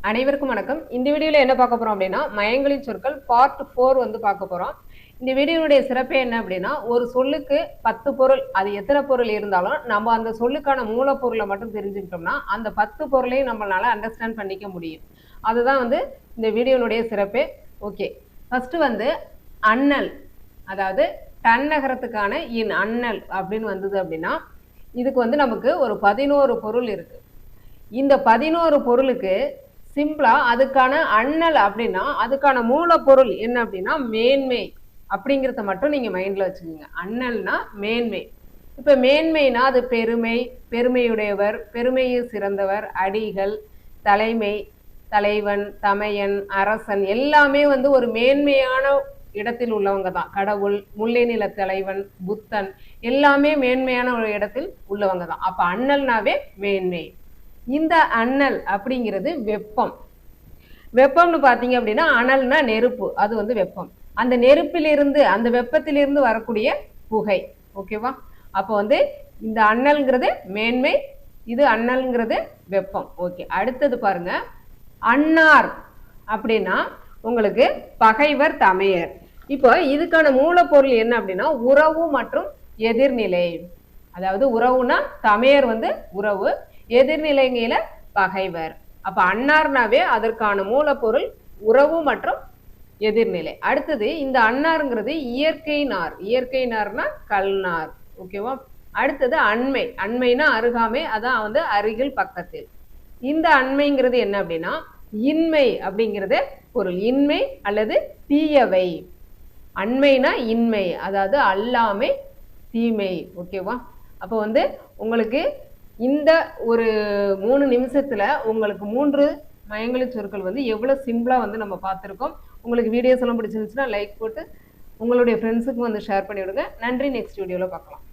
அனைவருக்கும் வணக்கம். இந்த வீடியோல என்ன பார்க்க போறோம் அப்படின்னா மயங்களின் சொற்கள் பார்ட் 4 வந்து பார்க்க போறோம். இந்த வீடியோனுடைய சிறப்பே என்ன அப்படின்னா ஒரு சொல்லுக்கு 10 பொருள், அது எத்தனை பொருள் இருந்தாலும் நம்ம அந்த சொல்லுக்கான மூலப்பொருளை மட்டும் தெரிஞ்சுக்கிட்டோம்னா அந்த 10 பொருளையும் நம்மளால அண்டர்ஸ்டாண்ட் பண்ணிக்க முடியும். அதுதான் வந்து இந்த வீடியோனுடைய சிறப்பே. ஓகே, ஃபர்ஸ்ட் வந்து அண்ணல், அதாவது தன்னகரத்துக்கான அண்ணல் அப்படின்னு வந்தது அப்படின்னா இதுக்கு வந்து நமக்கு ஒரு 11 பொருள் இருக்கு. இந்த 11 பொருளுக்கு சிம்பிளா அதுக்கான அண்ணல் அப்படின்னா அதுக்கான மூலப்பொருள் என்ன அப்படின்னா மேன்மை அப்படிங்கிறத மட்டும் நீங்க மைண்ட்ல வச்சுக்கோங்க. அண்ணல்னா மேன்மை. இப்ப மேன்மைனா அது பெருமை, பெருமையுடையவர், பெருமையில் சிறந்தவர், அடிகள், தலைமை, தலைவன், தமையன், அரசன் எல்லாமே வந்து ஒரு மேன்மையான இடத்தில் உள்ளவங்க தான். கடவுள், முல்லை நில தலைவன், புத்தன் எல்லாமே மேன்மையான ஒரு இடத்தில் உள்ளவங்க தான். அப்ப அண்ணல்னாவே மேன்மை. இந்த அண்ணல் அப்படிங்கிறது வெப்பம். வெப்பம்னு பார்த்தீங்க அப்படின்னா அனல்னா நெருப்பு, அது வந்து வெப்பம். அந்த நெருப்பிலிருந்து அந்த வெப்பத்திலிருந்து வரக்கூடிய புகை. ஓகேவா? அப்போ வந்து இந்த அண்ணல்ங்கிறது மேன்மை, இது அண்ணல்ங்கிறது வெப்பம். ஓகே, அடுத்தது பாருங்க, அன்னார் அப்படின்னா உங்களுக்கு பகைவர், தமையர். இப்போ இதுக்கான மூலப்பொருள் என்ன அப்படின்னா உறவு மற்றும் எதிர்நிலை. அதாவது உறவுனா தமையர் வந்து உறவு, எதிர்நிலையில பகைவர். அப்ப அன்னார்னாவே அதற்கான மூலப்பொருள் உறவு மற்றும் எதிர்நிலை. அடுத்தது இந்த அன்னாருங்கிறது இயற்கை நார். இயற்கை நார்னா கல்நார். ஓகேவா? அடுத்தது அண்மை. அண்மைனா அருகாமை, அதான் வந்து அருகில், பக்கத்தில். இந்த அண்மைங்கிறது என்ன அப்படின்னா இன்மை அப்படிங்கிறது பொருள். இன்மை அல்லது தீயவை. அண்மைனா இன்மை, அதாவது அல்லாமை, தீமை. ஓகேவா? அப்போ வந்து உங்களுக்கு இந்த ஒரு 3 நிமிஷத்துல உங்களுக்கு 3 மயங்கலி சொற்கள் வந்து எவ்வளவு சிம்பிளா வந்து நம்ம பார்த்துருக்கோம். உங்களுக்கு வீடியோஸ் எல்லாம் பிடிச்சிருந்துச்சுன்னா லைக் போட்டு உங்களுடைய ஃப்ரெண்ட்ஸுக்கு வந்து ஷேர் பண்ணி விடுங்க. நன்றி. நெக்ஸ்ட் வீடியோல பார்க்கலாம்.